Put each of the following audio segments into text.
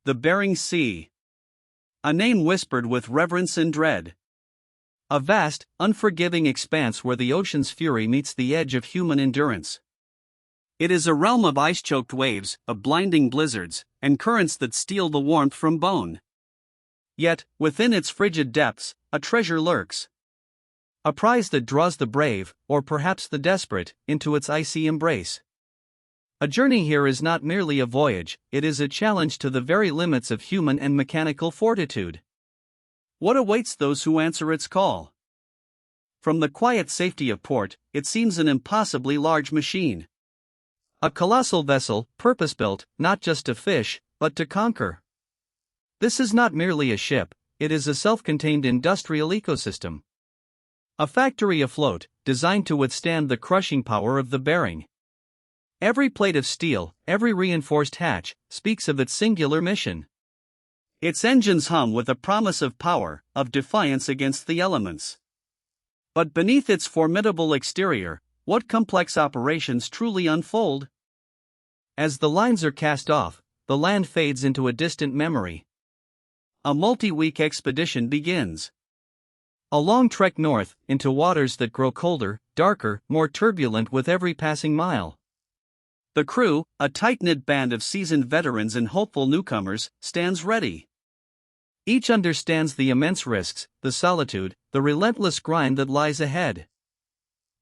The Bering Sea. A name whispered with reverence and dread. A vast, unforgiving expanse where the ocean's fury meets the edge of human endurance. It is a realm of ice-choked waves, of blinding blizzards, and currents that steal the warmth from bone. Yet, within its frigid depths, a treasure lurks. A prize that draws the brave, or perhaps the desperate, into its icy embrace. A journey here is not merely a voyage, it is a challenge to the very limits of human and mechanical fortitude. What awaits those who answer its call? From the quiet safety of port, it seems an impossibly large machine. A colossal vessel, purpose-built, not just to fish, but to conquer. This is not merely a ship, it is a self-contained industrial ecosystem. A factory afloat, designed to withstand the crushing power of the Bering. Every plate of steel, every reinforced hatch, speaks of its singular mission. Its engines hum with a promise of power, of defiance against the elements. But beneath its formidable exterior, what complex operations truly unfold? As the lines are cast off, the land fades into a distant memory. A multi-week expedition begins. A long trek north, into waters that grow colder, darker, more turbulent with every passing mile. The crew, a tight-knit band of seasoned veterans and hopeful newcomers, stands ready. Each understands the immense risks, the solitude, the relentless grind that lies ahead.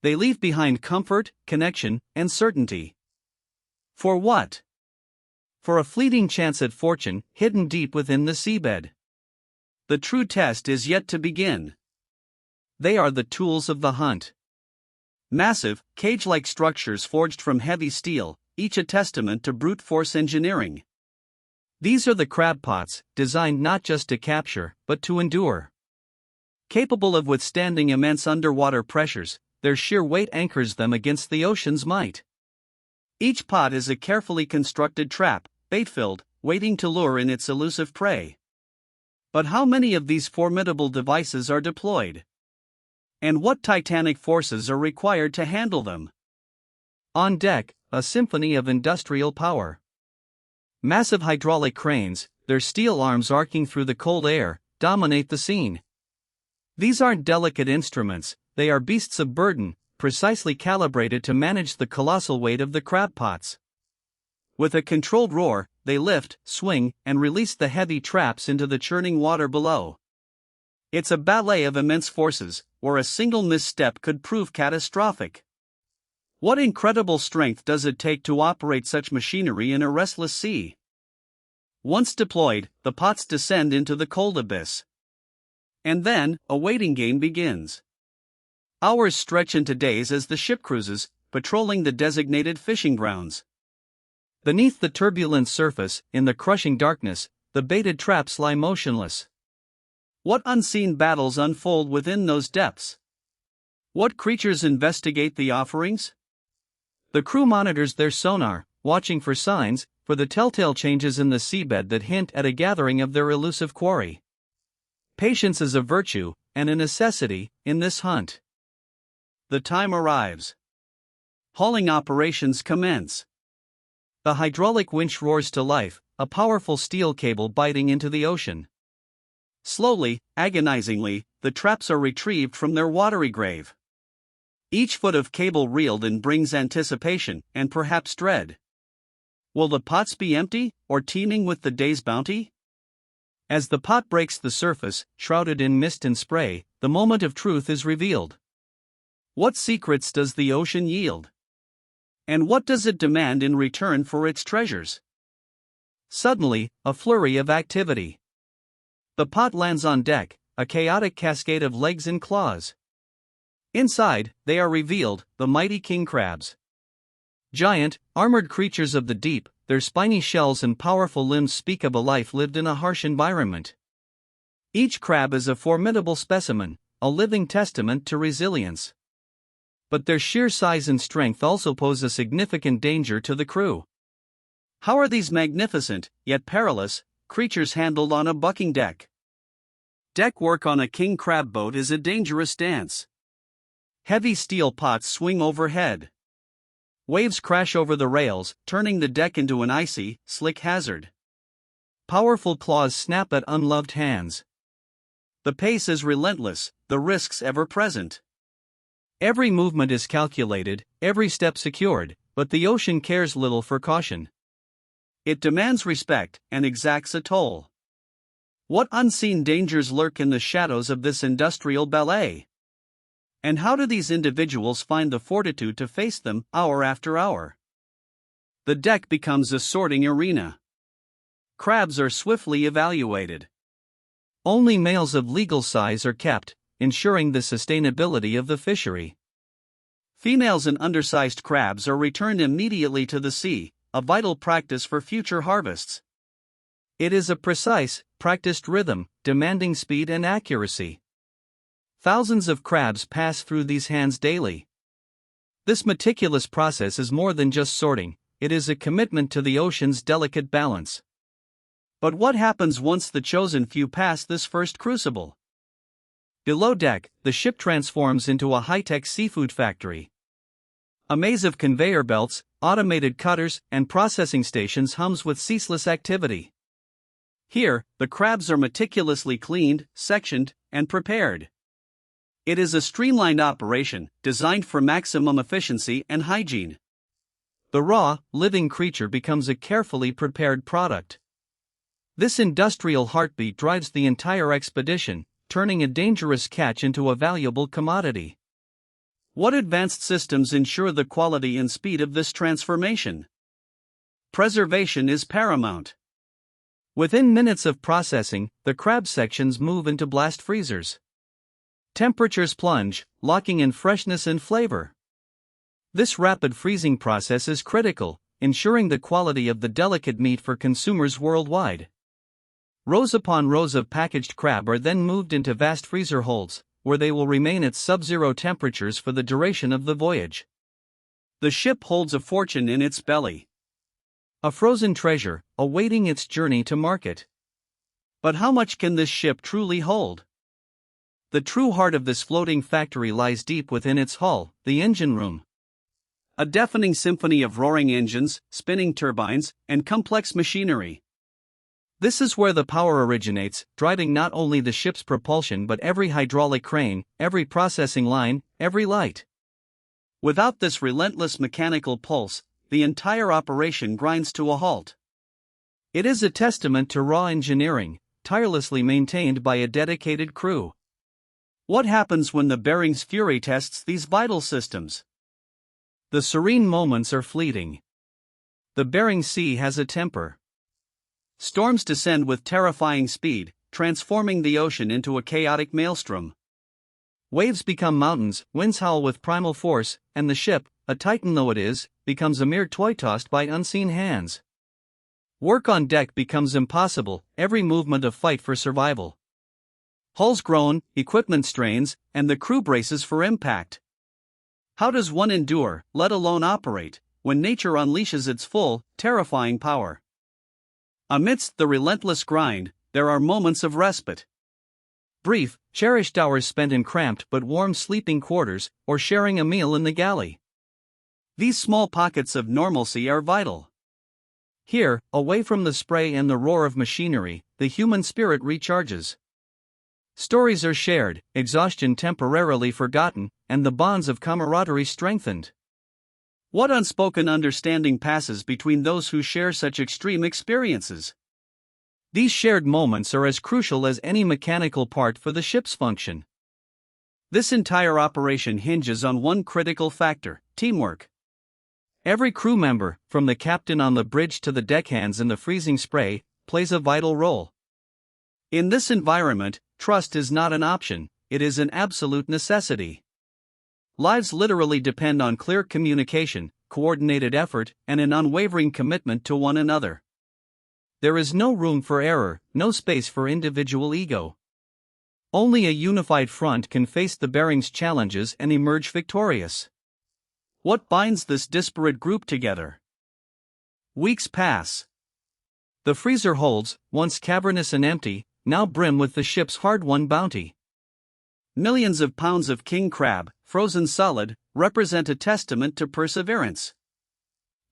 They leave behind comfort, connection, and certainty. For what? For a fleeting chance at fortune, hidden deep within the seabed. The true test is yet to begin. They are the tools of the hunt. Massive, cage-like structures forged from heavy steel, each a testament to brute force engineering. These are the crab pots, designed not just to capture, but to endure. Capable of withstanding immense underwater pressures, their sheer weight anchors them against the ocean's might. Each pot is a carefully constructed trap, bait-filled, waiting to lure in its elusive prey. But how many of these formidable devices are deployed? And what titanic forces are required to handle them? On deck, a symphony of industrial power. Massive hydraulic cranes, their steel arms arcing through the cold air, dominate the scene. These aren't delicate instruments, they are beasts of burden, precisely calibrated to manage the colossal weight of the crab pots. With a controlled roar, they lift, swing, and release the heavy traps into the churning water below. It's a ballet of immense forces, where a single misstep could prove catastrophic. What incredible strength does it take to operate such machinery in a restless sea? Once deployed, the pots descend into the cold abyss. And then, a waiting game begins. Hours stretch into days as the ship cruises, patrolling the designated fishing grounds. Beneath the turbulent surface, in the crushing darkness, the baited traps lie motionless. What unseen battles unfold within those depths? What creatures investigate the offerings? The crew monitors their sonar, watching for signs, for the telltale changes in the seabed that hint at a gathering of their elusive quarry. Patience is a virtue, and a necessity, in this hunt. The time arrives. Hauling operations commence. The hydraulic winch roars to life, a powerful steel cable biting into the ocean. Slowly, agonizingly, the traps are retrieved from their watery grave. Each foot of cable reeled in brings anticipation, and perhaps dread. Will the pots be empty, or teeming with the day's bounty? As the pot breaks the surface, shrouded in mist and spray, the moment of truth is revealed. What secrets does the ocean yield? And what does it demand in return for its treasures? Suddenly, a flurry of activity. The pot lands on deck, a chaotic cascade of legs and claws. Inside, they are revealed, the mighty king crabs. Giant, armored creatures of the deep, their spiny shells and powerful limbs speak of a life lived in a harsh environment. Each crab is a formidable specimen, a living testament to resilience. But their sheer size and strength also pose a significant danger to the crew. How are these magnificent, yet perilous, creatures handled on a bucking deck? Deck work on a king crab boat is a dangerous dance. Heavy steel pots swing overhead. Waves crash over the rails, turning the deck into an icy, slick hazard. Powerful claws snap at unloved hands. The pace is relentless, the risks ever present. Every movement is calculated, every step secured, but the ocean cares little for caution. It demands respect and exacts a toll. What unseen dangers lurk in the shadows of this industrial ballet? And how do these individuals find the fortitude to face them, hour after hour? The deck becomes a sorting arena. Crabs are swiftly evaluated. Only males of legal size are kept, ensuring the sustainability of the fishery. Females and undersized crabs are returned immediately to the sea, a vital practice for future harvests. It is a precise, practiced rhythm, demanding speed and accuracy. Thousands of crabs pass through these hands daily. This meticulous process is more than just sorting, it is a commitment to the ocean's delicate balance. But what happens once the chosen few pass this first crucible? Below deck, the ship transforms into a high-tech seafood factory. A maze of conveyor belts, automated cutters, and processing stations hums with ceaseless activity. Here, the crabs are meticulously cleaned, sectioned, and prepared. It is a streamlined operation, designed for maximum efficiency and hygiene. The raw, living creature becomes a carefully prepared product. This industrial heartbeat drives the entire expedition, turning a dangerous catch into a valuable commodity. What advanced systems ensure the quality and speed of this transformation? Preservation is paramount. Within minutes of processing, the crab sections move into blast freezers. Temperatures plunge, locking in freshness and flavor. This rapid freezing process is critical, ensuring the quality of the delicate meat for consumers worldwide. Rows upon rows of packaged crab are then moved into vast freezer holds, where they will remain at sub-zero temperatures for the duration of the voyage. The ship holds a fortune in its belly. A frozen treasure, awaiting its journey to market. But how much can this ship truly hold? The true heart of this floating factory lies deep within its hull, the engine room. A deafening symphony of roaring engines, spinning turbines, and complex machinery. This is where the power originates, driving not only the ship's propulsion but every hydraulic crane, every processing line, every light. Without this relentless mechanical pulse, the entire operation grinds to a halt. It is a testament to raw engineering, tirelessly maintained by a dedicated crew. What happens when the Bering's Fury tests these vital systems? The serene moments are fleeting. The Bering Sea has a temper. Storms descend with terrifying speed, transforming the ocean into a chaotic maelstrom. Waves become mountains, winds howl with primal force, and the ship, a titan though it is, becomes a mere toy tossed by unseen hands. Work on deck becomes impossible, every movement a fight for survival. Hulls groan, equipment strains, and the crew braces for impact. How does one endure, let alone operate, when nature unleashes its full, terrifying power? Amidst the relentless grind, there are moments of respite. Brief, cherished hours spent in cramped but warm sleeping quarters, or sharing a meal in the galley. These small pockets of normalcy are vital. Here, away from the spray and the roar of machinery, the human spirit recharges. Stories are shared, exhaustion temporarily forgotten, and the bonds of camaraderie strengthened. What unspoken understanding passes between those who share such extreme experiences? These shared moments are as crucial as any mechanical part for the ship's function. This entire operation hinges on one critical factor: teamwork. Every crew member, from the captain on the bridge to the deckhands in the freezing spray, plays a vital role. In this environment, trust is not an option, it is an absolute necessity. Lives literally depend on clear communication, coordinated effort, and an unwavering commitment to one another. There is no room for error, no space for individual ego. Only a unified front can face the Bering's challenges and emerge victorious. What binds this disparate group together? Weeks pass. The freezer holds, once cavernous and empty, now brim with the ship's hard-won bounty. Millions of pounds of king crab, frozen solid, represent a testament to perseverance.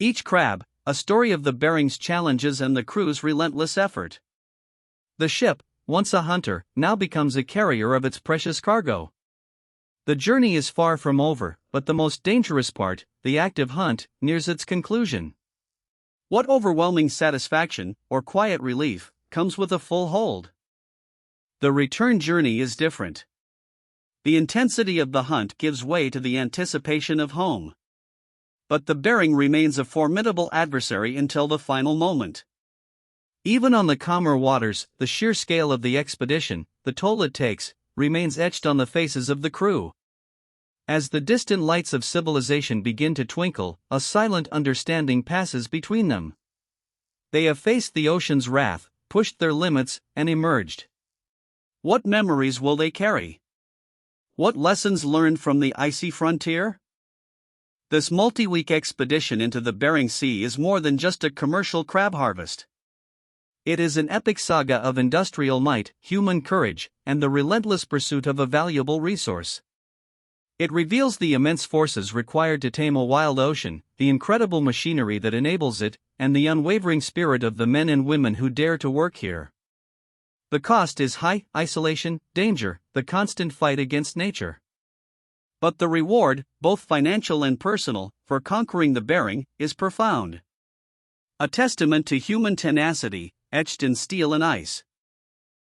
Each crab, a story of the Bering's challenges and the crew's relentless effort. The ship, once a hunter, now becomes a carrier of its precious cargo. The journey is far from over, but the most dangerous part, the active hunt, nears its conclusion. What overwhelming satisfaction, or quiet relief, comes with a full hold? The return journey is different. The intensity of the hunt gives way to the anticipation of home. But the bearing remains a formidable adversary until the final moment. Even on the calmer waters, the sheer scale of the expedition, the toll it takes, remains etched on the faces of the crew. As the distant lights of civilization begin to twinkle, a silent understanding passes between them. They have faced the ocean's wrath, pushed their limits, and emerged. What memories will they carry? What lessons learned from the icy frontier? This multi-week expedition into the Bering Sea is more than just a commercial crab harvest. It is an epic saga of industrial might, human courage, and the relentless pursuit of a valuable resource. It reveals the immense forces required to tame a wild ocean, the incredible machinery that enables it, and the unwavering spirit of the men and women who dare to work here. The cost is high: isolation, danger, the constant fight against nature. But the reward, both financial and personal, for conquering the Bering, is profound. A testament to human tenacity, etched in steel and ice.